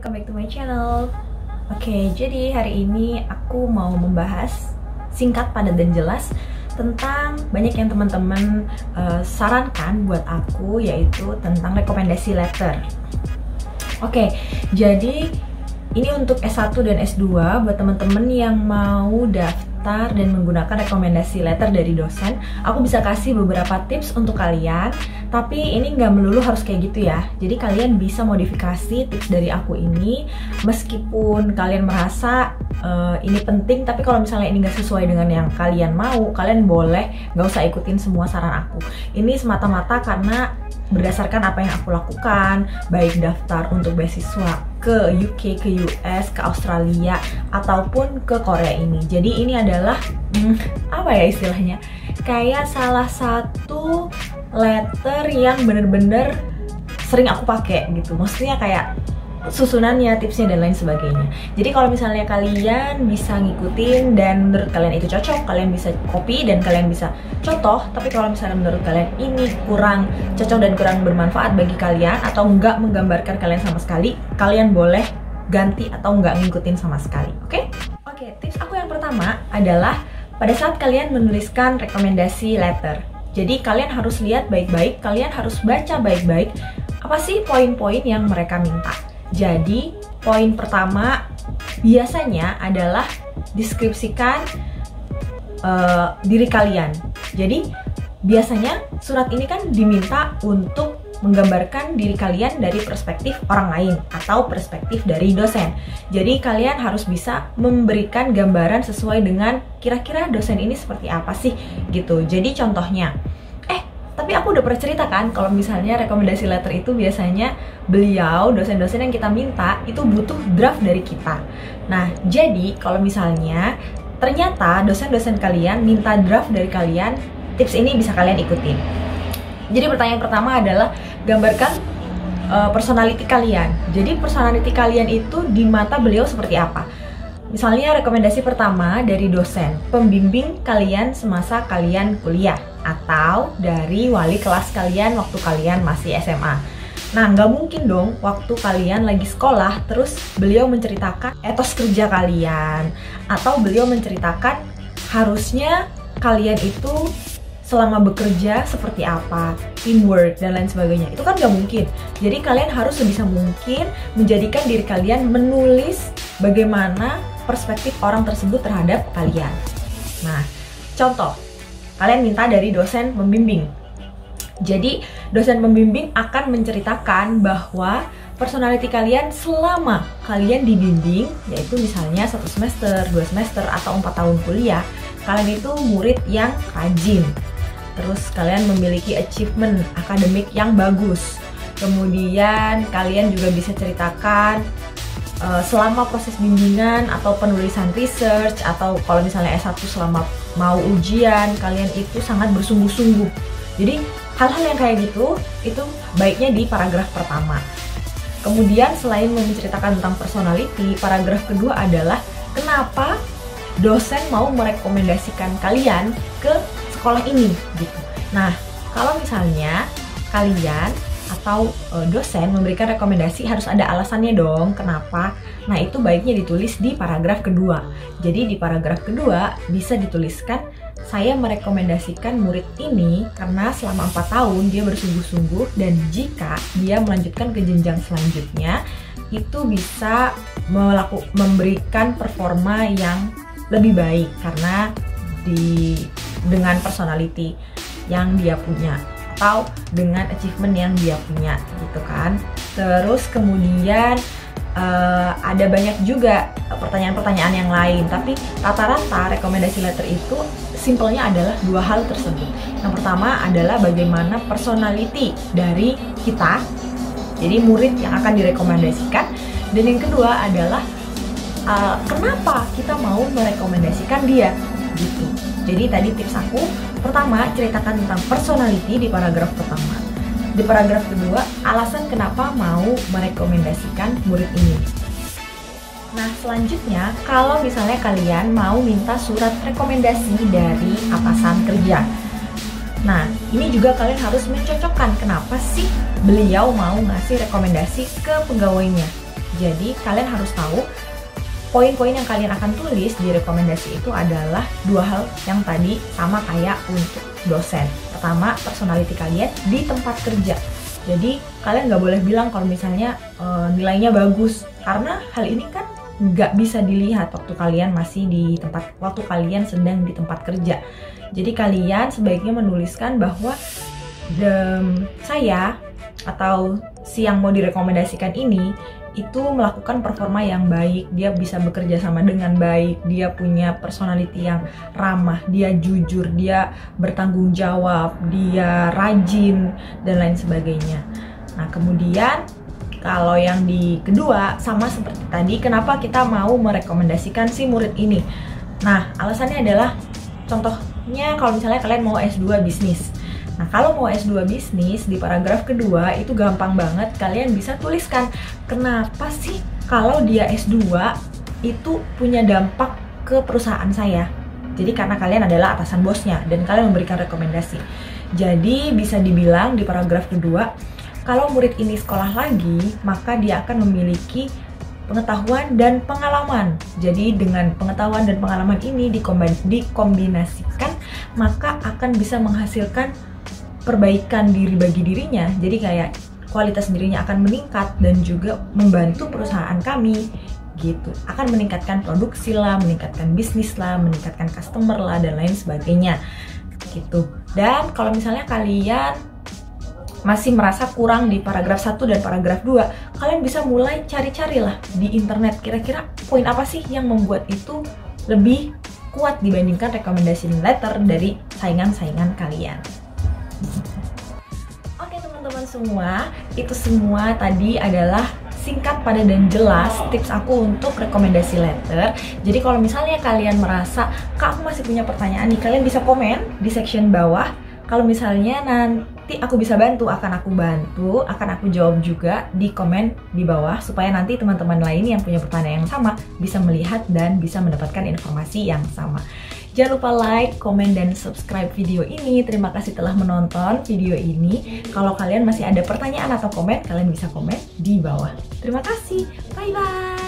welcome back to my channel. Oke, jadi hari ini aku mau membahas singkat, padat, dan jelas tentang banyak yang teman-teman sarankan buat aku, yaitu tentang rekomendasi letter. Oke, jadi ini untuk S1 dan S2 buat teman-teman yang mau daftar dan menggunakan rekomendasi letter dari dosen. Aku bisa kasih beberapa tips untuk kalian, tapi ini nggak melulu harus kayak gitu ya. Jadi kalian bisa modifikasi tips dari aku ini, meskipun kalian merasa ini penting, tapi kalau misalnya ini nggak sesuai dengan yang kalian mau, kalian boleh nggak usah ikutin semua saran aku. Ini semata-mata karena berdasarkan apa yang aku lakukan, baik daftar untuk beasiswa ke UK, ke US, ke Australia, ataupun ke Korea ini. Jadi ini adalah, apa ya istilahnya, kayak salah satu letter yang bener-bener sering aku pakai gitu. Maksudnya kayak susunannya, tipsnya, dan lain sebagainya. Jadi kalau misalnya kalian bisa ngikutin dan menurut kalian itu cocok, kalian bisa copy dan kalian bisa contoh. Tapi kalau misalnya menurut kalian ini kurang cocok dan kurang bermanfaat bagi kalian, atau nggak menggambarkan kalian sama sekali, kalian boleh ganti atau nggak ngikutin sama sekali. Oke? Oke, tips aku yang pertama adalah pada saat kalian menuliskan rekomendasi letter. Jadi kalian harus lihat baik-baik, kalian harus baca baik-baik apa sih poin-poin yang mereka minta. Jadi, poin pertama biasanya adalah deskripsikan diri kalian. Jadi, biasanya surat ini kan diminta untuk menggambarkan diri kalian dari perspektif orang lain atau perspektif dari dosen. Jadi, kalian harus bisa memberikan gambaran sesuai dengan kira-kira dosen ini seperti apa sih gitu. Jadi, contohnya, tapi aku udah pernah cerita kan, kalau misalnya rekomendasi letter itu biasanya beliau, dosen-dosen yang kita minta, itu butuh draft dari kita. Nah, jadi kalau misalnya ternyata dosen-dosen kalian minta draft dari kalian, tips ini bisa kalian ikutin. Jadi pertanyaan pertama adalah gambarkan personality kalian. Jadi personality kalian itu di mata beliau seperti apa? Misalnya rekomendasi pertama dari dosen, pembimbing kalian semasa kalian kuliah, atau dari wali kelas kalian waktu kalian masih SMA. Nah, nggak mungkin dong waktu kalian lagi sekolah terus beliau menceritakan etos kerja kalian, atau beliau menceritakan harusnya kalian itu selama bekerja seperti apa, teamwork, dan lain sebagainya. Itu kan nggak mungkin. Jadi kalian harus sebisa mungkin menjadikan diri kalian menulis bagaimana perspektif orang tersebut terhadap kalian. Nah, contoh, kalian minta dari dosen pembimbing. Jadi, dosen pembimbing akan menceritakan bahwa personality kalian selama kalian dibimbing, yaitu misalnya 1 semester, 2 semester, atau 4 tahun kuliah, kalian itu murid yang rajin. Terus kalian memiliki achievement akademik yang bagus. Kemudian kalian juga bisa ceritakan selama proses bimbingan atau penulisan research, atau kalau misalnya S1 selama mau ujian, kalian itu sangat bersungguh-sungguh. Jadi hal-hal yang kayak gitu itu baiknya di paragraf pertama. Kemudian selain menceritakan tentang personality, paragraf kedua adalah kenapa dosen mau merekomendasikan kalian ke sekolah ini gitu. Nah, kalau misalnya kalian atau dosen memberikan rekomendasi, harus ada alasannya dong kenapa. Nah, itu baiknya ditulis di paragraf kedua. Jadi di paragraf kedua bisa dituliskan, saya merekomendasikan murid ini karena selama 4 tahun dia bersungguh-sungguh, dan jika dia melanjutkan ke jenjang selanjutnya itu bisa memberikan performa yang lebih baik karena dengan personality yang dia punya, atau dengan achievement yang dia punya gitu kan. Terus kemudian ada banyak juga pertanyaan-pertanyaan yang lain, tapi rata-rata rekomendasi letter itu simpelnya adalah 2 hal tersebut. Yang pertama adalah bagaimana personality dari kita, jadi murid yang akan direkomendasikan, dan yang kedua adalah kenapa kita mau merekomendasikan dia gitu. Jadi tadi tips aku pertama, ceritakan tentang personality di paragraf pertama. Di paragraf kedua, alasan kenapa mau merekomendasikan murid ini. Nah, selanjutnya, kalau misalnya kalian mau minta surat rekomendasi dari atasan kerja. Nah, ini juga kalian harus mencocokkan kenapa sih beliau mau ngasih rekomendasi ke pegawainya. Jadi kalian harus tahu poin-poin yang kalian akan tulis di rekomendasi itu adalah dua hal yang tadi sama kayak untuk dosen. Pertama, personality kalian di tempat kerja. Jadi kalian nggak boleh bilang kalau misalnya nilainya bagus, karena hal ini kan nggak bisa dilihat waktu kalian waktu kalian sedang di tempat kerja. Jadi kalian sebaiknya menuliskan bahwa saya atau si yang mau direkomendasikan ini itu melakukan performa yang baik, dia bisa bekerja sama dengan baik, dia punya personality yang ramah, dia jujur, dia bertanggung jawab, dia rajin, dan lain sebagainya. Nah, kemudian kalau yang di kedua, sama seperti tadi, kenapa kita mau merekomendasikan si murid ini? Nah, alasannya adalah, contohnya kalau misalnya kalian mau S2 bisnis. Nah, kalau mau S2 bisnis, di paragraf kedua itu gampang banget, kalian bisa tuliskan kenapa sih kalau dia S2 itu punya dampak ke perusahaan saya. Jadi karena kalian adalah atasan bosnya dan kalian memberikan rekomendasi. Jadi bisa dibilang di paragraf kedua, kalau murid ini sekolah lagi, maka dia akan memiliki pengetahuan dan pengalaman. Jadi dengan pengetahuan dan pengalaman ini dikombinasikan, maka akan bisa menghasilkan perbaikan diri bagi dirinya. Jadi kayak kualitas dirinya akan meningkat dan juga membantu perusahaan kami gitu. Akan meningkatkan produksi lah, meningkatkan bisnis lah, meningkatkan customer lah, dan lain sebagainya gitu. Dan kalau misalnya kalian masih merasa kurang di paragraf 1 dan paragraf 2, kalian bisa mulai cari-carilah di internet kira-kira poin apa sih yang membuat itu lebih kuat dibandingkan rekomendasi letter dari saingan-saingan kalian. Oke teman-teman semua, itu semua tadi adalah singkat, padat, dan jelas tips aku untuk rekomendasi letter. Jadi kalau misalnya kalian merasa, Kak, aku masih punya pertanyaan nih, kalian bisa komen di section bawah. Kalau misalnya nanti aku bisa bantu, akan aku jawab juga di komen di bawah, supaya nanti teman-teman lain yang punya pertanyaan yang sama bisa melihat dan bisa mendapatkan informasi yang sama. Jangan lupa like, komen, dan subscribe video ini. Terima kasih telah menonton video ini. Kalau kalian masih ada pertanyaan atau komen, kalian bisa komen di bawah. Terima kasih, bye-bye!